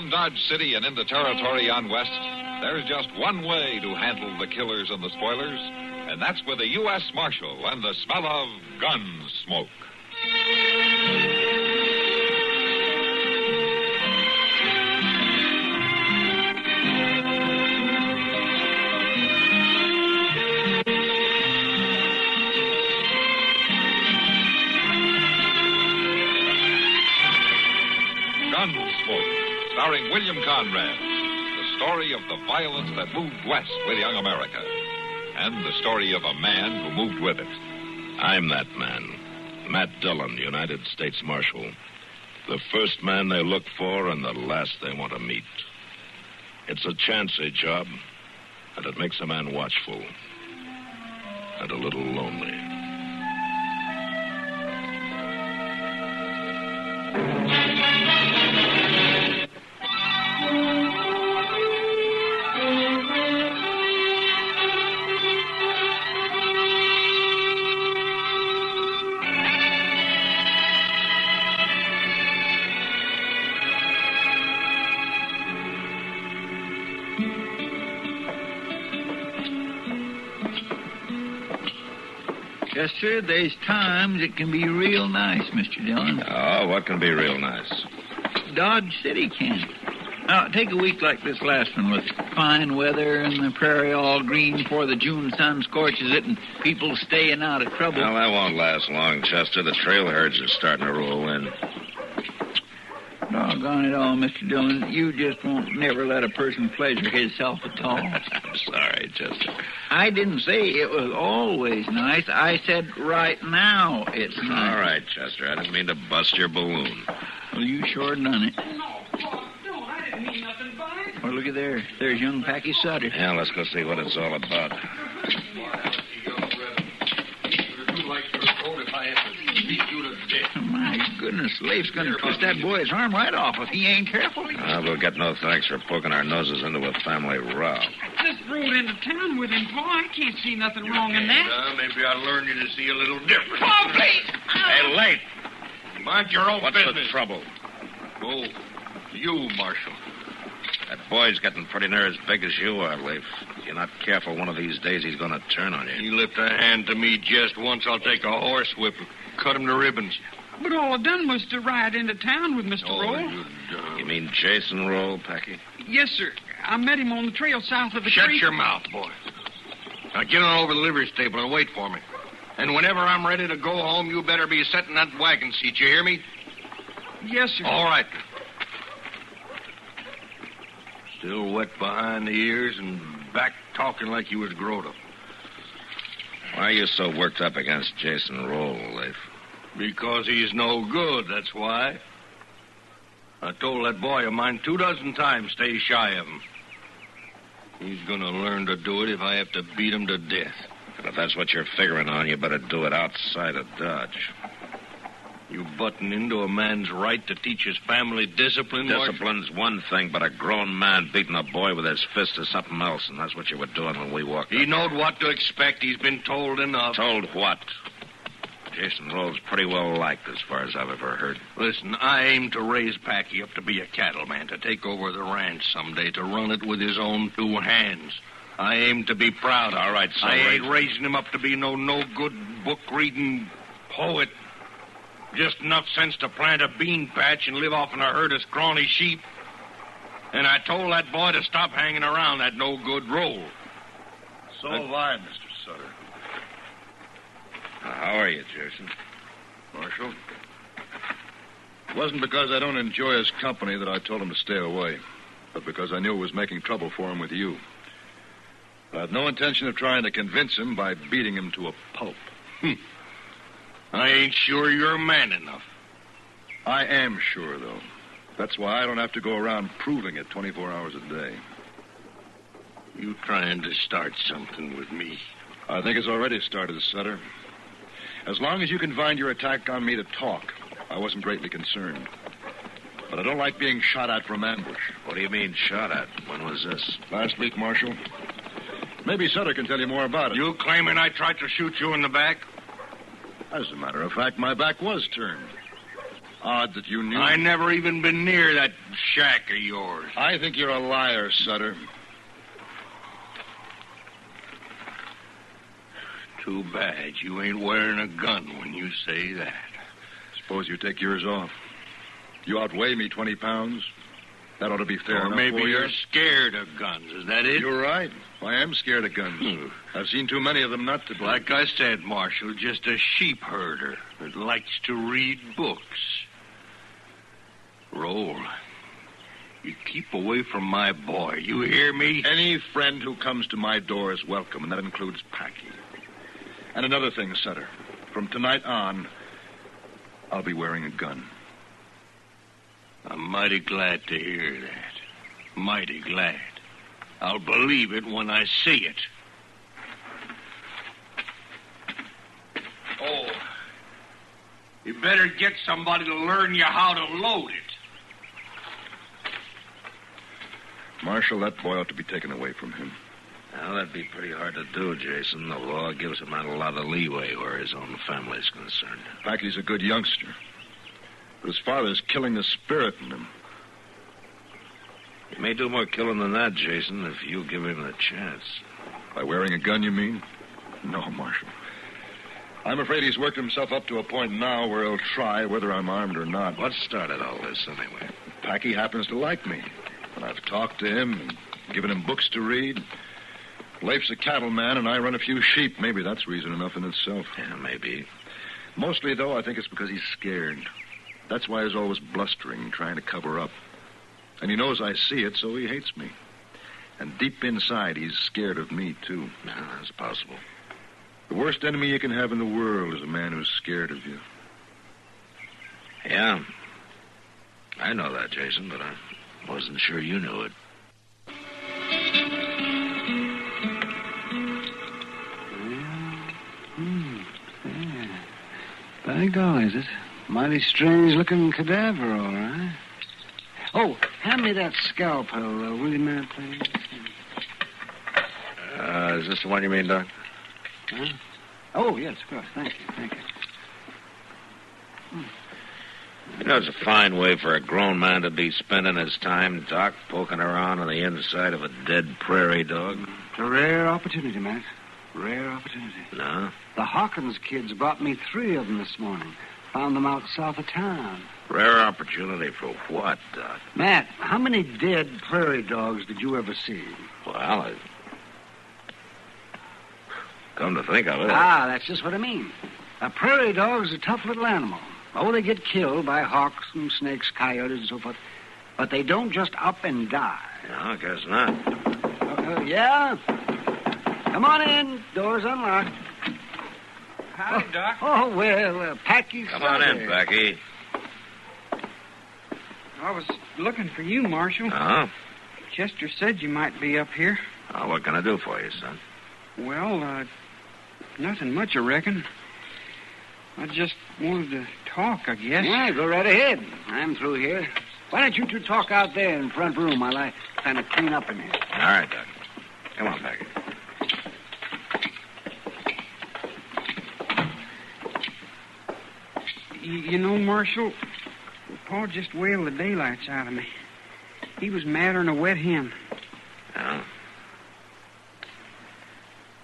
From Dodge City and into territory on west, there's just one way to handle the killers and the spoilers, and that's with a U.S. Marshal and the smell of Gunsmoke. Gunsmoke, starring William Conrad. The story of the violence that moved west with young America. And the story of a man who moved with it. I'm that man. Matt Dillon, United States Marshal. The first man they look for and the last they want to meet. It's a chancy job, and it makes a man watchful. And a little lonely. Yes, sir, there's times it can be real nice, Mr. Dillon. Oh, what can be real nice? Dodge City can. Now, take a week like this last one with fine weather and the prairie all green before the June sun scorches it and people staying out of trouble. Well, that won't last long, Chester. The trail herds are starting to roll in. Doggone it all, Mr. Dillon. You just won't never let a person pleasure himself at all. I'm sorry, Chester. I didn't say it was always nice. I said right now it's nice. All right, Chester. I didn't mean to bust your balloon. Well, you sure done it. No, I didn't mean nothing by it. Well, look at there. There's young Packy Sutter. Yeah, let's go see what it's all about. My goodness, Leif's going to twist that boy's arm right off if he ain't careful. We'll get no thanks for poking our noses into a family row. I just rode into town with him, Pa. I can't see nothing wrong in that. Maybe I'll learn you to see a little different. Pa, please! Hey, Leif! Mind your own What's business. the trouble? Oh, you, Marshal. That boy's getting pretty near as big as you are, Leif. If you're not careful, one of these days he's going to turn on you. You lift a hand to me just once, I'll take a horsewhip and cut him to ribbons. But all I done was to ride into town with Mr. Roll. You mean Jason Roll, Packy? Yes, sir. I met him on the trail south of the Shut creek. your mouth, boy. Now get on over to the livery stable and wait for me. And whenever I'm ready to go home, you better be sitting in that wagon seat. You hear me? Yes, sir. All right. Still wet behind the ears and back talking like you was growed up. Why are you so worked up against Jason Roll, Leif? Because he's no good, that's why. I told that boy of mine 24 times stay shy of him. He's going to learn to do it if I have to beat him to death. And if that's what you're figuring on, you better do it outside of Dodge. You button into a man's right to teach his family discipline, Marshal? Discipline's one thing, but a grown man beating a boy with his fist is something else, and that's what you were doing when we walked He up. knowed what to expect. He's been told enough. Told what? Jason Roll's pretty well liked as far as I've ever heard. Listen, I aim to raise Packy up to be a cattleman, to take over the ranch someday, to run it with his own two hands. I aim to be proud. All right, so I ain't raising him up to be no good book-reading poet. Just enough sense to plant a bean patch and live off in a herd of scrawny sheep. And I told that boy to stop hanging around that no-good Roll. So have I, Mr. Sutter. How are you, Jason? Marshal? It wasn't because I don't enjoy his company that I told him to stay away, but because I knew it was making trouble for him with you. I had no intention of trying to convince him by beating him to a pulp. I ain't sure you're man enough. I am sure, though. That's why I don't have to go around proving it 24 hours a day. You trying to start something with me? I think it's already started, Sutter. As long as you confined your attack on me to talk, I wasn't greatly concerned. But I don't like being shot at from ambush. What do you mean, shot at? When was this? Last week, Marshal. Maybe Sutter can tell you more about it. You claiming I tried to shoot you in the back? As a matter of fact, my back was turned. Odd that you knew. I never even been near that shack of yours. I think you're a liar, Sutter. Too bad you ain't wearing a gun when you say that. Suppose you take yours off. You outweigh me 20 pounds. That ought to be fair Or enough maybe for you. you're scared of guns. Is that it? You're right. I am scared of guns. I've seen too many of them not to be. Like I said, Marshal, just a sheep herder that likes to read books. Roll. You keep away from my boy. You hear me? Any friend who comes to my door is welcome, and that includes Packy. And another thing, Sutter. From tonight on, I'll be wearing a gun. I'm mighty glad to hear that. Mighty glad. I'll believe it when I see it. Oh, you better get somebody to learn you how to load it. Marshal, that boy ought to be taken away from him. Well, that'd be pretty hard to do, Jason. The law gives him a lot of leeway where his own family's concerned. Packy's a good youngster. But his father's killing the spirit in him. He may do more killing than that, Jason, if you give him the chance. By wearing a gun, you mean? No, Marshal. I'm afraid he's worked himself up to a point now where he'll try, whether I'm armed or not. What started all this, anyway? Packy happens to like me. And I've talked to him and given him books to read. Leif's a cattleman, and I run a few sheep. Maybe that's reason enough in itself. Yeah, maybe. Mostly, though, I think it's because he's scared. That's why he's always blustering, trying to cover up. And he knows I see it, so he hates me. And deep inside, he's scared of me, too. No, that's possible. The worst enemy you can have in the world is a man who's scared of you. Yeah. I know that, Jason, but I wasn't sure you knew it. By golly, is it? Mighty strange-looking cadaver, all right. Oh, hand me that scalpel, will you, man, please? Is this the one you mean, Doc? Huh? Oh, yes, of course. Thank you. You know, it's a fine way for a grown man to be spending his time, Doc, poking around on the inside of a dead prairie dog. It's a rare opportunity, Matt. Rare opportunity. No? The Hawkins kids brought me 3 of them this morning. Found them out south of town. Rare opportunity for what, Doc? Matt, how many dead prairie dogs did you ever see? Well, come to think of it. That's just what I mean. A prairie dog's a tough little animal. Oh, they get killed by hawks and snakes, coyotes, and so forth. But they don't just up and die. No, I guess not. Yeah? Come on in. Door's unlocked. Howdy, Doc. Oh, well, Packy's Come on in, Packy. I was looking for you, Marshal. Oh? Chester said you might be up here. Oh, what can I do for you, son? Well, nothing much, I reckon. I just wanted to talk, I guess. Yeah, go right ahead. I'm through here. Why don't you 2 talk out there in the front room while I kind of clean up in here? All right, Doc. Come on, Packy. You know, Marshal, Pa just wailed the daylights out of me. He was madder than a wet hen. Yeah.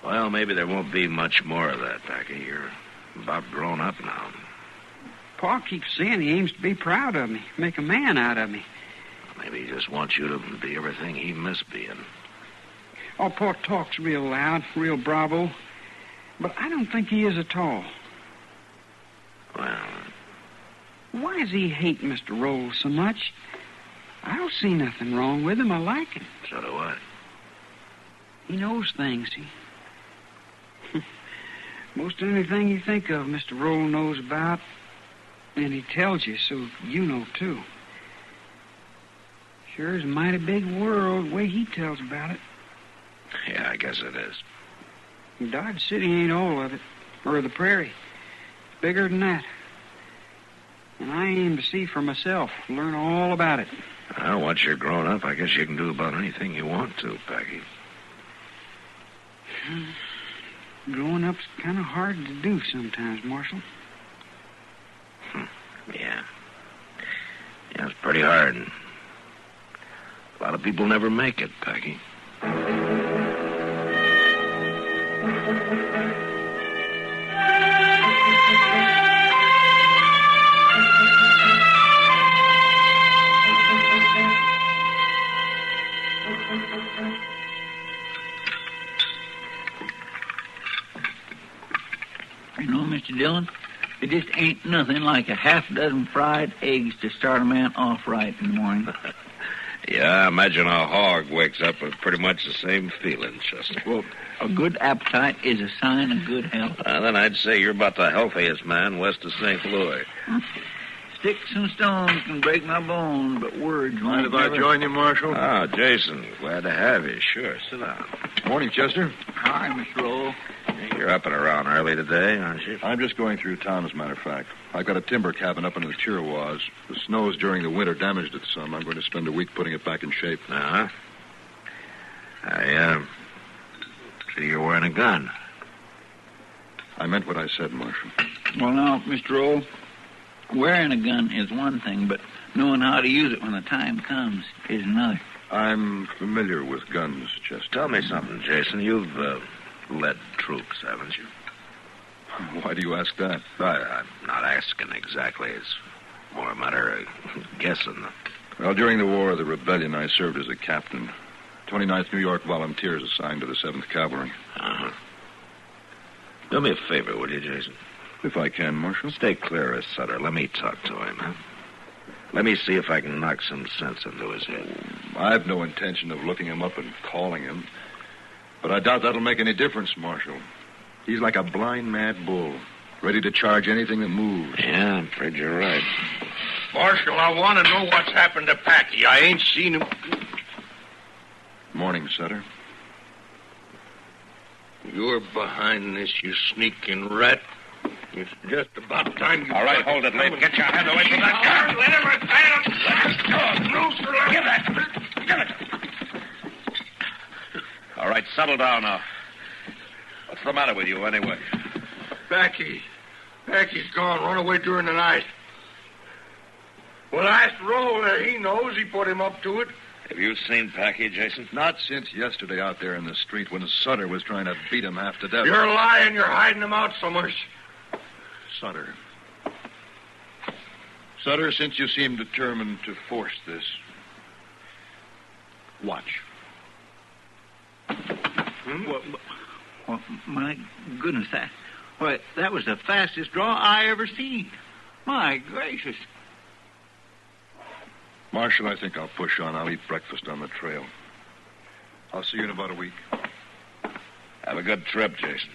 Well, maybe there won't be much more of that, Packy. You're about grown up now. Pa keeps saying he aims to be proud of me, make a man out of me. Maybe he just wants you to be everything he missed being. Oh, Pa talks real loud, real bravo. But I don't think he is at all. Well, why does he hate Mr. Rolls so much? I don't see nothing wrong with him. I like him. so do I. He knows things. Most anything you think of, Mr. Roll knows about, and he tells you, so you know, too. Sure is a mighty big world, the way he tells about it. Yeah, I guess it is. Dodge City ain't all of it, or the prairie. It's bigger than that. And I aim to see for myself, learn all about it. Well, once you're grown up, I guess you can do about anything you want to, Packy. Growing up's kind of hard to do sometimes, Marshal. Yeah. pretty hard. A lot of people never make it, Packy. You know, Mr. Dillon, it just ain't nothing like a half dozen fried eggs to start a man off right in the morning. Yeah, I imagine a hog wakes up with pretty much the same feeling, Chester. Well, a good appetite is a sign of good health. Then I'd say you're about the healthiest man west of St. Louis. Sticks and stones can break my bones, but words Mind won't if I join you, Marshal? Oh, Jason, glad to have you. Sure, sit down. Morning, Chester. Hi, Mr. Roll. You're up and around early today, aren't you? I'm just going through town, as a matter of fact. I've got a timber cabin up in the Chirawas. The snows during the winter damaged it some. I'm going to spend a week putting it back in shape. Uh-huh. I see you're wearing a gun. I meant what I said, Marshal. Well, now, Mr. Roll, wearing a gun is one thing, but knowing how to use it when the time comes is another. I'm familiar with guns, Chester. Tell me something, Jason. You've led troops, haven't you? Why do you ask that? I'm not asking exactly. It's more a matter of guessing. Well, during the War of the Rebellion, I served as a captain. 29th New York Volunteers assigned to the 7th Cavalry. Uh-huh. Do me a favor, will you, Jason? If I can, Marshal. Stay clear of Sutter. Let me talk to him. Huh? Let me see if I can knock some sense into his head. I've no intention of looking him up and calling him. But I doubt that'll make any difference, Marshal. He's like a blind, mad bull, ready to charge anything that moves. Yeah, I'm afraid you're right. Marshal, I want to know what's happened to Packy. I ain't seen him. Morning, Sutter. You're behind this, you sneaking rat. It's just about time you... All right, hold it, Leif. Get your hand away from that gun. Let him stand. Let him go. Loose or give it. Give it. All right, settle down now. What's the matter with you, anyway? Packy's gone. Run away during the night. Well, ask Roll there. He knows. He put him up to it. Have you seen Packy, Jason? Not since yesterday out there in the street when Sutter was trying to beat him half to death. You're lying. You're hiding him out somewhere. Sutter. Sutter, since you seem determined to force this, watch. Well, my goodness, that was the fastest draw I ever seen. My gracious. Marshal, I think I'll push on. I'll eat breakfast on the trail. I'll see you in about a week. Have a good trip, Jason.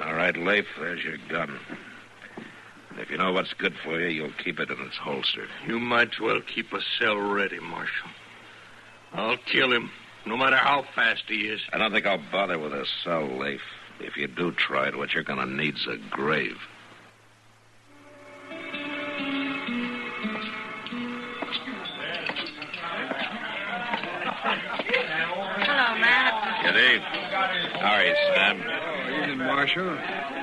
All right, Leif, there's your gun. If you know what's good for you, you'll keep it in its holster. You might as well keep a cell ready, Marshal. I'll kill him, no matter how fast he is. I don't think I'll bother with a cell, Leif. If you do try it, what you're going to need's a grave. Hello, Matt. Good evening. How are you, Sam? Evening, Marshal.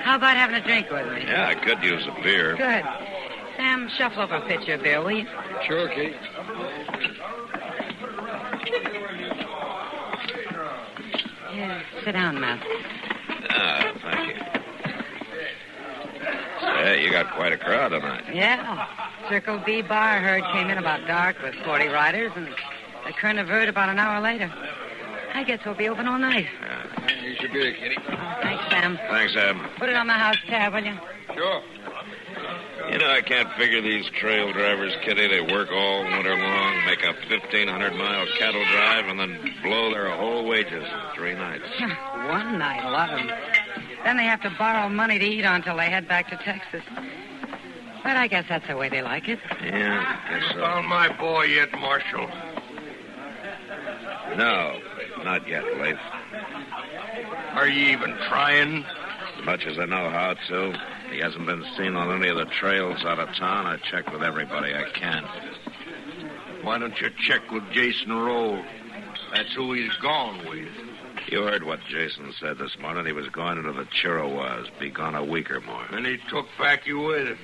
How about having a drink with me? Yeah, I could use a beer. Good. Sam, shuffle over a pitcher of beer, will you? Sure, Kate. Here, sit down, Matt. Ah, thank you. Say, you got quite a crowd tonight. Yeah. Circle B bar herd came in about dark with 40 riders, and the current of herd about an hour later. I guess we'll be open all night. Here's your beer, Kitty. Oh, thanks, Sam. Thanks, Sam. Put it on my house tab, will you? Sure. You know, I can't figure these trail drivers, Kitty. They work all winter long, make a 1,500-mile cattle drive, and then blow their whole wages in 3 nights. One night, a lot of them. Then they have to borrow money to eat on till they head back to Texas. But I guess that's the way they like it. Yeah, I guess so. Found my boy yet, Marshal? No, not yet, Leif. Are you even trying? As much as I know how to. He hasn't been seen on any of the trails out of town. I checked with everybody I can. Why don't you check with Jason Roll? That's who he's gone with. You heard what Jason said this morning. He was going into the Chiricahua. Be gone a week or more. And he took Packy with him.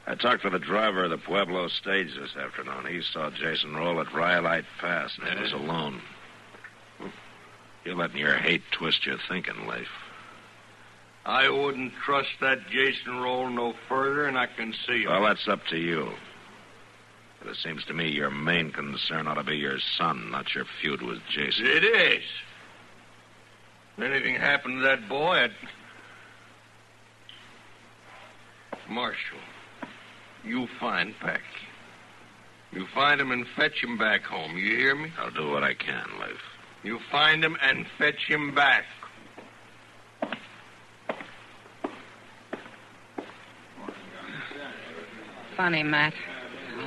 I talked to the driver of the Pueblo stage this afternoon. He saw Jason roll at Rhyolite Pass, and he was alone. You're letting your hate twist your thinking, Leif. I wouldn't trust that Jason roll no further, and I can see him. Well, that's up to you. But it seems to me your main concern ought to be your son, not your feud with Jason. It is. If anything happened to that boy, Marshal, you find Packy. You find him and fetch him back home. You hear me? I'll do what I can, Leif. You find him and fetch him back. Funny, Matt.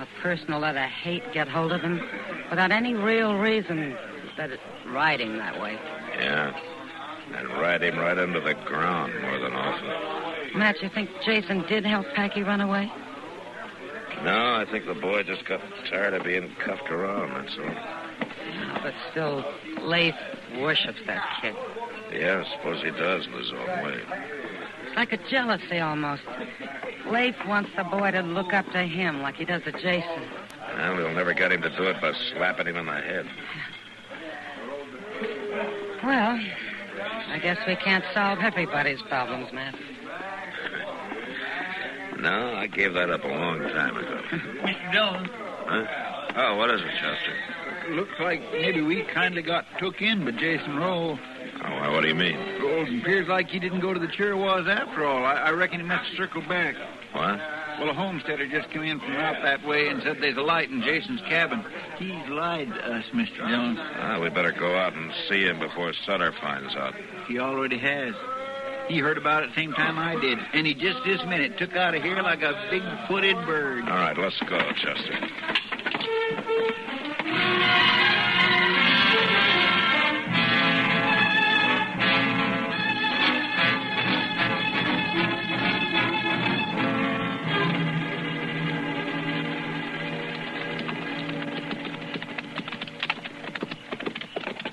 A person will let a hate get hold of him without any real reason that it ride him that way. Yeah. And ride him right into the ground more than often. Matt, you think Jason did help Packy run away? No, I think the boy just got tired of being cuffed around, that's all. Yeah, but still, Leif worships that kid. Yeah, I suppose he does in his own way. It's like a jealousy almost. Leif wants the boy to look up to him like he does to Jason. Well, we'll never get him to do it by slapping him in the head. Well, I guess we can't solve everybody's problems, Matt. No, I gave that up a long time ago. Mr. Dillon. Huh? Oh, what is it, Chester? Looks like maybe we kindly got took in by Jason Rowe. Oh, well, what do you mean? Well, it appears like he didn't go to the Chiricahua after all. I reckon he must have circled back. What? Well, a homesteader just came in from out that way and said there's a light in Jason's cabin. He's lied to us, Mr. Dillon. We better go out and see him before Sutter finds out. He already has. He heard about it the same time I did, and he just this minute took out of here like a big-footed bird. All right, let's go, Chester.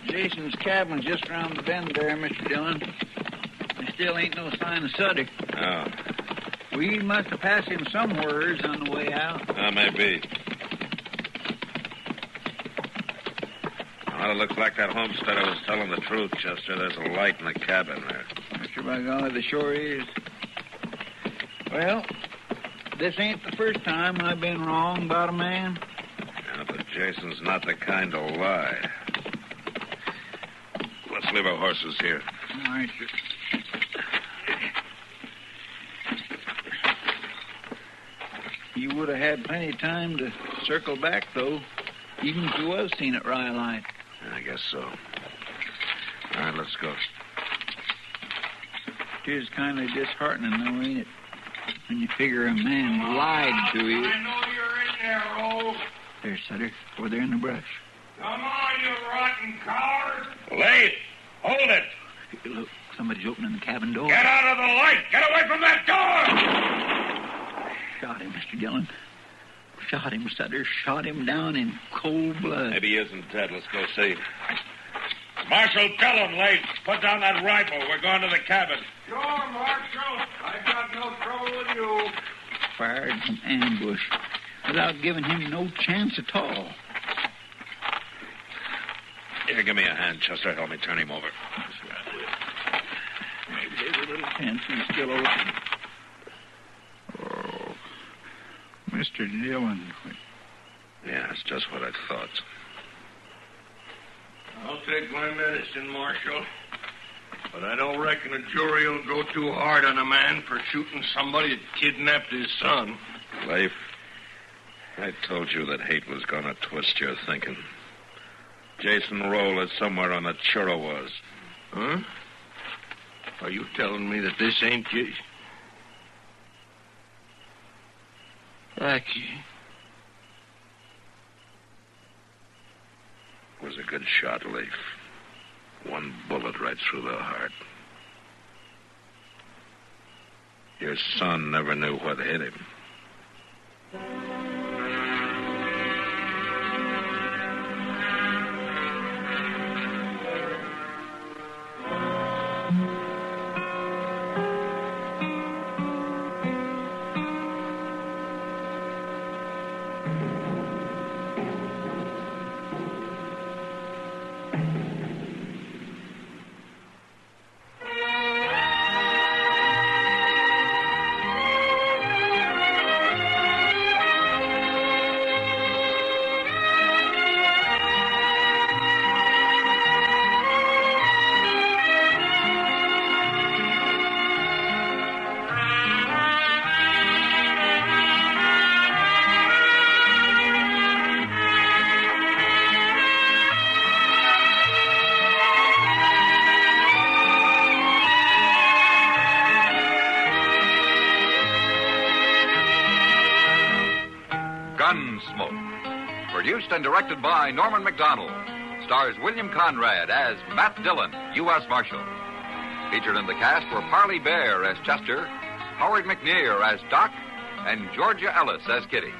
Jason's cabin's just around the bend there, Mr. Dillon. There still ain't no sign of Sutter. Oh. We must have passed him somewheres on the way out. Maybe. Well, it looks like that homesteader was telling the truth, Chester. There's a light in the cabin there. Mr. By golly, the sure is. Well, this ain't the first time I've been wrong about a man. Yeah, but Jason's not the kind to lie. Let's leave our horses here. All right, sir. You would have had plenty of time to circle back, though, even if you was seen at Rhyolite. I guess so. All right, let's go. It is kind of disheartening, though, ain't it? When you figure a man lied to you. I know you're in there, Roll. There's Sutter, over there in the brush. Come on, you rotten coward. Leif, hold it! Hey, look, somebody's opening the cabin door. Get out of the light. Get away from that door. Shot him, Mr. Dillon. Shot him, Sutter. Shot him down in cold blood. Maybe he isn't dead. Let's go see. Marshal, tell him, Leif. Put down that rifle. We're going to the cabin. Sure, Marshal. I got no trouble with you. Fired from ambush without giving him no chance at all. Here, give me a hand, Chester. Help me turn him over. Maybe there's a little chance he's still open. Oh, Mr. Dillon. Yeah, it's just what I thought. I'll take my medicine, Marshal. But I don't reckon a jury will go too hard on a man for shooting somebody that kidnapped his son. Leif, I told you that hate was going to twist your thinking. Jason Roll is somewhere on the Chiricahua. Huh? Are you telling me that this ain't Jason? Packy. It was a good shot, Leif. One bullet right through the heart. Your son never knew what hit him. Produced and directed by Norman McDonald. Stars William Conrad as Matt Dillon, U.S. Marshal. Featured in the cast were Parley Bear as Chester, Howard McNear as Doc, and Georgia Ellis as Kitty.